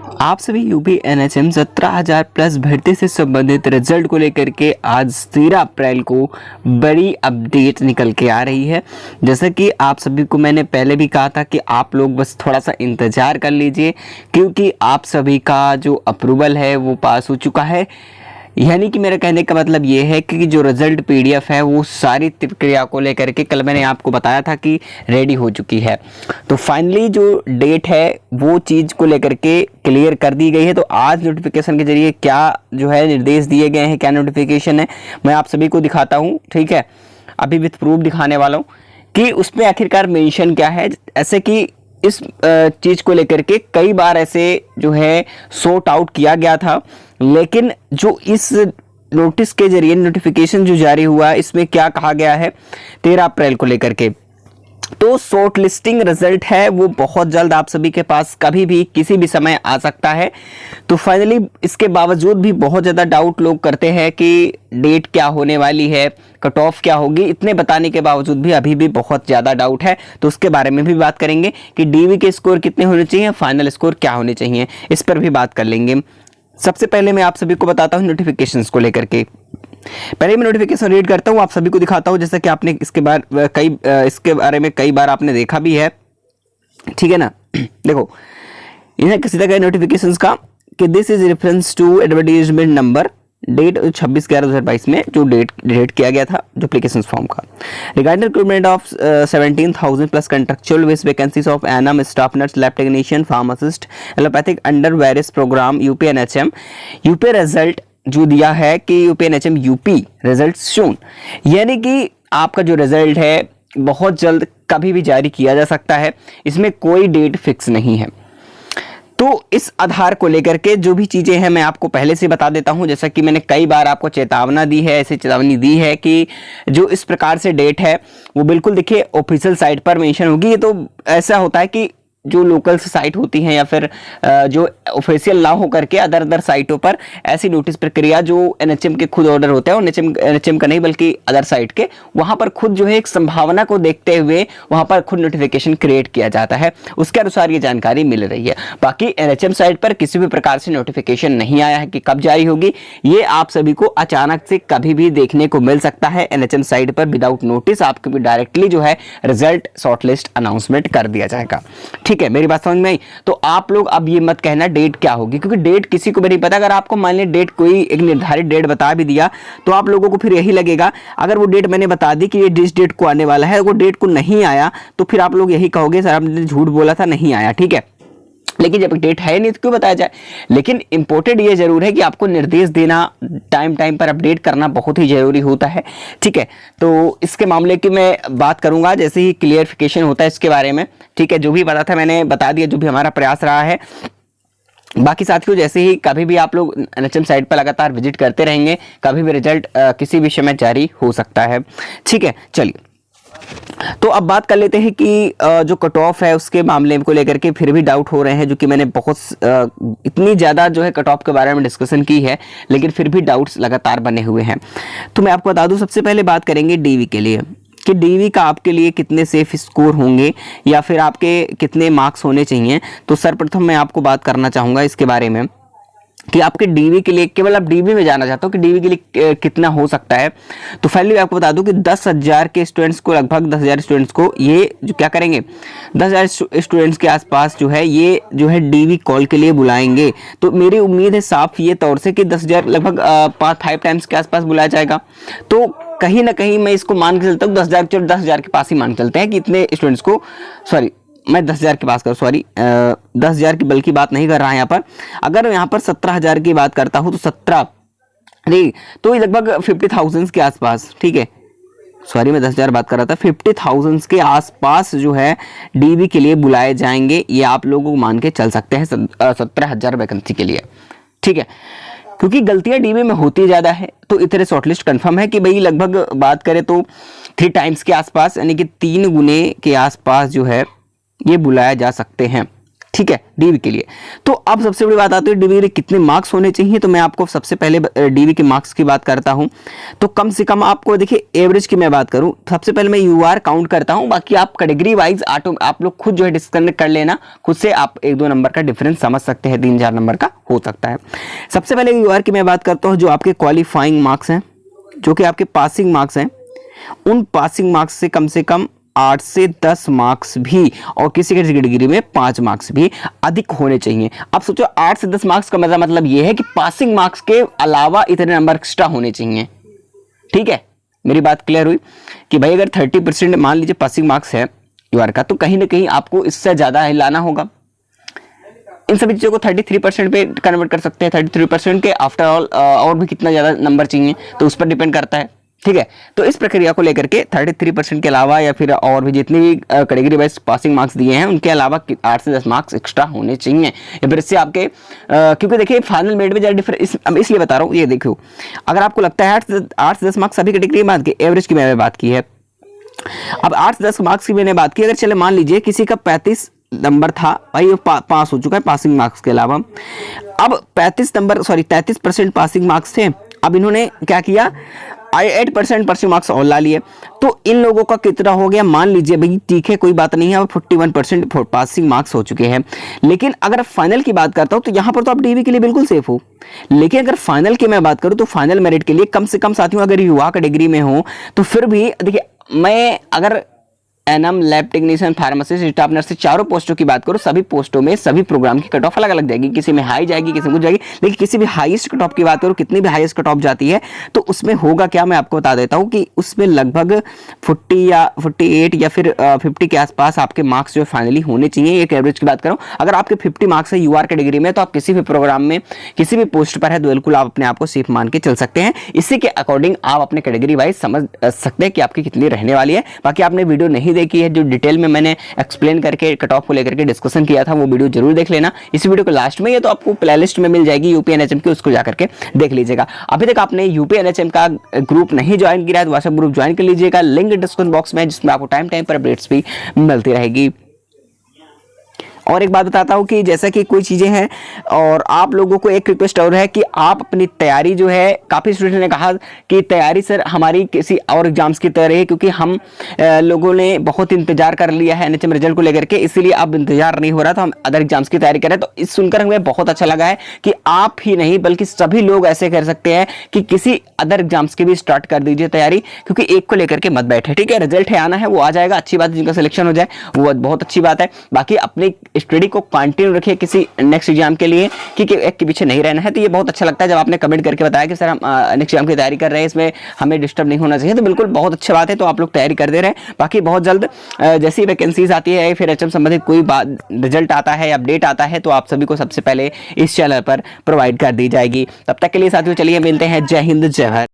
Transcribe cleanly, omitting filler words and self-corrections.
आप सभी UP NHM 17,000 plus भर्ती से संबंधित रिजल्ट को लेकर के आज 13 अप्रैल को बड़ी अपडेट निकल के आ रही है। जैसा कि आप सभी को मैंने पहले भी कहा था कि आप लोग बस थोड़ा सा इंतज़ार कर लीजिए, क्योंकि आप सभी का जो अप्रूवल है वो पास हो चुका है। यानी कि मेरा कहने का मतलब ये है कि जो रिजल्ट पीडीएफ है वो सारी प्रक्रिया को लेकर के कल मैंने आपको बताया था कि रेडी हो चुकी है। तो फाइनली जो डेट है वो चीज़ को लेकर के क्लियर कर दी गई है। तो आज नोटिफिकेशन के जरिए क्या जो है निर्देश दिए गए हैं, क्या नोटिफिकेशन है, मैं आप सभी को दिखाता हूँ। ठीक है, अभी विथ प्रूफ दिखाने वाला हूँ कि उसमें आखिरकार मेंशन क्या है। ऐसे कि इस चीज़ को लेकर के कई बार ऐसे जो है सॉर्ट आउट किया गया था, लेकिन जो इस नोटिस के जरिए नोटिफिकेशन जो जारी हुआ इसमें क्या कहा गया है 13 अप्रैल को लेकर के, तो शॉर्ट लिस्टिंग रिजल्ट है वो बहुत जल्द आप सभी के पास कभी भी किसी भी समय आ सकता है। तो फाइनली इसके बावजूद भी बहुत ज़्यादा डाउट लोग करते हैं कि डेट क्या होने वाली है, कट ऑफ क्या होगी, इतने बताने के बावजूद भी अभी भी बहुत ज़्यादा डाउट है। तो उसके बारे में भी बात करेंगे कि डीवी के स्कोर कितने होने चाहिए, फाइनल स्कोर क्या होने चाहिए, इस पर भी बात कर लेंगे। सबसे पहले मैं आप सभी को बताता हूँ नोटिफिकेशंस को लेकर के। पहले मैं नोटिफिकेशन रीड करता हूँ, आप सभी को दिखाता हूँ। जैसा कि आपने इसके बारे में कई बार आपने देखा भी है, ठीक है ना। देखो इन्हें सीधा गया नोटिफिकेशंस का कि this is reference to advertisement number, date 26/11/2022 में जो डेट किया गया था जो एप्लीकेशन फॉर्म का, regarding recruitment of 17,000 plus contractual with vacancies of ANM staff nurse, lab technician, pharmacist, allopathic under various program UP NHM. UP result जो दिया है कि UP NHM UP result shown, यानी कि आपका जो रिजल्ट है बहुत जल्द कभी भी जारी किया जा सकता है, इसमें कोई डेट फिक्स नहीं है। तो इस आधार को लेकर के जो भी चीज़ें हैं मैं आपको पहले से बता देता हूं। जैसा कि मैंने कई बार आपको चेतावनी दी है, ऐसी चेतावनी दी है कि जो इस प्रकार से डेट है वो बिल्कुल देखिए ऑफिशियल साइट पर मेंशन होगी। ये तो ऐसा होता है कि जो लोकल साइट होती हैं या फिर जो ऑफिशियल ना हो करके अदर साइटों पर ऐसी नोटिस प्रक्रिया जो एनएचएम के खुद ऑर्डर होते हैं, और एनएचएम का नहीं बल्कि अदर साइट के, वहां पर खुद जो है एक संभावना को देखते हुए वहां पर खुद नोटिफिकेशन क्रिएट किया जाता है, उसके अनुसार ये जानकारी मिल रही है। बाकी एनएचएम साइट पर किसी भी प्रकार से नोटिफिकेशन नहीं आया है कि कब जारी होगी, ये आप सभी को अचानक से कभी भी देखने को मिल सकता है। एनएचएम साइट पर विदाउट नोटिस आपको डायरेक्टली जो है रिजल्ट शॉर्टलिस्ट अनाउंसमेंट कर दिया जाएगा। ठीक है, मेरी बात समझ में आई। तो आप लोग अब ये मत कहना डेट क्या होगी, क्योंकि डेट किसी को भी नहीं पता। अगर आपको मान लीजिए डेट कोई एक निर्धारित डेट बता भी दिया तो आप लोगों को फिर यही लगेगा, अगर वो डेट मैंने बता दी कि ये जिस डेट को आने वाला है वो डेट को नहीं आया तो फिर आप लोग यही कहोगे सर आपने झूठ बोला था, नहीं आया। ठीक है, लेकिन जब डेट है नहीं तो क्यों बताया जाए। लेकिन इंपॉर्टेंट ये जरूर है कि आपको निर्देश देना, टाइम पर अपडेट करना बहुत ही जरूरी होता है। ठीक है, तो इसके मामले की मैं बात करूंगा जैसे ही क्लियरिफिकेशन होता है इसके बारे में। ठीक है, जो भी पता था मैंने बता दिया, जो भी हमारा प्रयास रहा है। बाकी साथियों जैसे ही कभी भी आप लोग एनएचएम साइट पर लगातार विजिट करते रहेंगे, कभी भी रिजल्ट किसी भी समय जारी हो सकता है। ठीक है, चलिए तो अब बात कर लेते हैं कि जो कट ऑफ है उसके मामले को लेकर के फिर भी डाउट हो रहे हैं, जो कि मैंने बहुत इतनी ज़्यादा जो है कट ऑफ के बारे में डिस्कशन की है, लेकिन फिर भी डाउट्स लगातार बने हुए हैं। तो मैं आपको बता दूं, सबसे पहले बात करेंगे डीवी के लिए कि डीवी का आपके लिए कितने सेफ स्कोर होंगे या फिर आपके कितने मार्क्स होने चाहिए। तो सर्वप्रथम मैं आपको बात करना चाहूँगा इसके बारे में कि आपके डीवी के लिए, केवल आप डीवी में जाना चाहते हो कि डीवी के लिए कितना हो सकता है। तो फाइनली आपको बता दूं कि 10,000 के स्टूडेंट्स को, लगभग 10,000 स्टूडेंट्स को ये जो क्या करेंगे, 10,000 स्टूडेंट्स के आसपास जो है ये जो है डीवी कॉल के लिए बुलाएंगे। तो मेरी उम्मीद है साफ ये तौर से कि 10,000 लगभग 5 टाइम्स के आसपास बुलाया जाएगा। तो कहीं ना कहीं मैं इसको मान के चलता हूँ 10,000 के पास ही मान के चलते हैं कि इतने स्टूडेंट्स को, सॉरी मैं 10,000 के पास कर, सॉरी 10,000 की बल्कि बात नहीं कर रहा यहाँ पर। अगर यहाँ पर 17,000 की बात करता हूँ तो 17 नहीं तो लगभग 50,000 के आसपास। ठीक है, सॉरी मैं 10,000 बात कर रहा था, 50,000 के आसपास जो है डीवी के लिए बुलाए जाएंगे, ये आप लोगों को मान के चल सकते हैं 17,000 वैकेंसी के लिए। ठीक है, क्योंकि गलतियां डीवी में होती ज़्यादा है तो इतने शॉर्टलिस्ट कंफर्म है कि भाई लगभग बात करें तो 3 टाइम्स के आसपास, यानी कि 3 गुने के आसपास जो है ये बुलाया जा सकते हैं। ठीक है, डीवी के लिए। तो अब सबसे बड़ी बात आती है डीवी के लिए कितने मार्क्स होने चाहिए। तो मैं आपको सबसे पहले डीवी के मार्क्स की बात करता हूं। तो कम से कम आपको देखिए, एवरेज की मैं बात करूं, सबसे पहले मैं यूआर काउंट करता हूं, बाकी आप कैटेगरी वाइज आप लोग खुद जो है डिस्कनेक्ट कर लेना, खुद से आप 1-2 नंबर का डिफरेंस समझ सकते हैं, 3-4 नंबर का हो सकता है। सबसे पहले यूआर की मैं बात करता हूं, जो आपके क्वालिफाइंग मार्क्स हैं, जो कि आपके पासिंग मार्क्स हैं, उन पासिंग मार्क्स से कम 8 से 10 मार्क्स भी, और किसी की डिग्री में 5 मार्क्स भी अधिक होने चाहिए। अब सोचो 8 से 10 मार्क्स का मतलब यह है कि पासिंग मार्क्स के अलावा इतने नंबर एक्स्ट्रा होने चाहिए। ठीक है, मेरी बात क्लियर हुई कि भाई अगर 30% मान लीजिए पासिंग मार्क्स है यूआर का, तो कहीं ना कहीं आपको इससे ज्यादा लाना होगा। इन सभी चीजों को 33% पे कन्वर्ट कर सकते हैं। 33% के आफ्टर ऑल और भी कितना ज्यादा नंबर चाहिए तो उस पर डिपेंड करता है। ठीक है, तो इस प्रक्रिया को लेकर के 33% के अलावा या फिर और भी जितनी भी कैटेगरी वाइज पासिंग मार्क्स दिए हैं उनके अलावा 8 से 10 मार्क्स एक्स्ट्रा होने चाहिए, या फिर इससे आपके क्योंकि देखिए फाइनल मेरिट में जरा इसलिए बता रहा हूँ, ये देखो अगर आपको लगता है 8 से 10 मार्क्स सभी कैटेगरी में की, एवरेज की मैंने बात की है। अब 8 से 10 मार्क्स की मैंने बात की, अगर चले मान लीजिए किसी का 35 नंबर था भाई, वो पास हो चुका है पासिंग मार्क्स के अलावा। अब 33% पासिंग मार्क्स थे, अब इन्होंने क्या किया 8% पासिंग मार्क्स और ला लिए, तो इन लोगों का कितना हो गया, मान लीजिए भाई ठीक है कोई बात नहीं है, 41% पासिंग मार्क्स हो चुके हैं। लेकिन अगर फाइनल की बात करता हूं तो यहां पर तो आप डीवी के लिए बिल्कुल सेफ हो, लेकिन अगर फाइनल की मैं बात करूं तो फाइनल मेरिट के लिए कम से कम साथियों अगर युवा कैटेगरी में हो तो फिर भी देखिए, मैं अगर ANM, lab technician, pharmacist, staff nurse चारों पोस्टों की बात करो, सभी पोस्टों में सभी प्रोग्राम की कट ऑफ अलग अलग जाएगी, किसी में हाई जाएगी किसी में कुछ जाएगी, लेकिन किसी भी हाईएस्ट कट ऑफ की बात करो, कितनी भी हाईएस्ट कट ऑफ जाती है तो उसमें होगा क्या, मैं आपको बता देता हूं कि उसमें लगभग 40 या 48 या फिर 50 के आसपास आपके मार्क्स जो फाइनली होने चाहिए। एक एवरेज की बात करूं, अगर आपके 50 मार्क्स है यूआर कैटेगरी में तो आप किसी भी प्रोग्राम में किसी भी पोस्ट पर है तो बिल्कुल आप अपने आप को सेफ मान के चल सकते हैं। इसी के अकॉर्डिंग आप अपने कैटेगरी वाइज समझ सकते हैं कि आपकी कितनी रहने वाली है। बाकी आपने वीडियो नहीं देखी है, जो डिटेल में मैंने एक्सप्लेन करके कट ऑफ को लेकर के डिस्कशन किया था, वो वीडियो जरूर देख लेना। इस वीडियो को लास्ट में ये तो आपको प्लेलिस्ट में मिल जाएगी यूपी एनएचएम की, उसको जाकर के देख लीजिएगा। अभी तक आपने यूपी एनएचएम का ग्रुप नहीं ज्वाइन किया है तो व्हाट्सएप ग्रुप ज्वाइन कर लीजिएगा, लिंक डिस्क्रिप्शन बॉक्स में, जिसमें आपको टाइम टाइम पर अपडेट्स भी मिलती रहेगी। और एक बात बताता हूं कि जैसा कि कोई चीजें हैं, और आप लोगों को एक रिक्वेस्ट और है कि आप अपनी तैयारी जो है, काफी स्टूडेंट ने कहा कि तैयारी सर हमारी किसी और एग्जाम्स की तरह है, क्योंकि हम लोगों ने बहुत इंतजार कर लिया है एनएचएम रिजल्ट को लेकर के, इसलिए अब इंतजार नहीं हो रहा, तो हम अदर एग्जाम्स की तैयारी कर रहे हैं। तो इस सुनकर हमें बहुत अच्छा लगा है कि आप ही नहीं बल्कि सभी लोग ऐसे कर सकते हैं कि किसी अदर एग्जाम्स की भी स्टार्ट कर दीजिए तैयारी, क्योंकि एक को लेकर के मत बैठे। ठीक है, रिजल्ट है आना है, वो आ जाएगा, अच्छी बात है, जिनका सिलेक्शन हो जाए वो बहुत अच्छी बात है। बाकी अपनी स्टडी को कंटिन्यू रखिए किसी नेक्स्ट एग्जाम के लिए, क्योंकि एक के पीछे नहीं रहना है। तो ये बहुत अच्छा लगता है जब आपने कमेंट करके बताया कि सर हम नेक्स्ट एग्जाम की तैयारी कर रहे हैं, इसमें हमें डिस्टर्ब नहीं होना चाहिए, तो बिल्कुल बहुत अच्छी बात है। तो आप लोग तैयारी कर दे रहे हैं। बाकी बहुत जल्द जैसी वैकेंसीज आती है फिर एचएम संबंधित कोई बात रिजल्ट आता है, अपडेट आता है, तो आप सभी को सबसे पहले इस चैनल पर प्रोवाइड कर दी जाएगी। तब तक के लिए साथियों चलिए मिलते हैं। जय हिंद, जय भारत।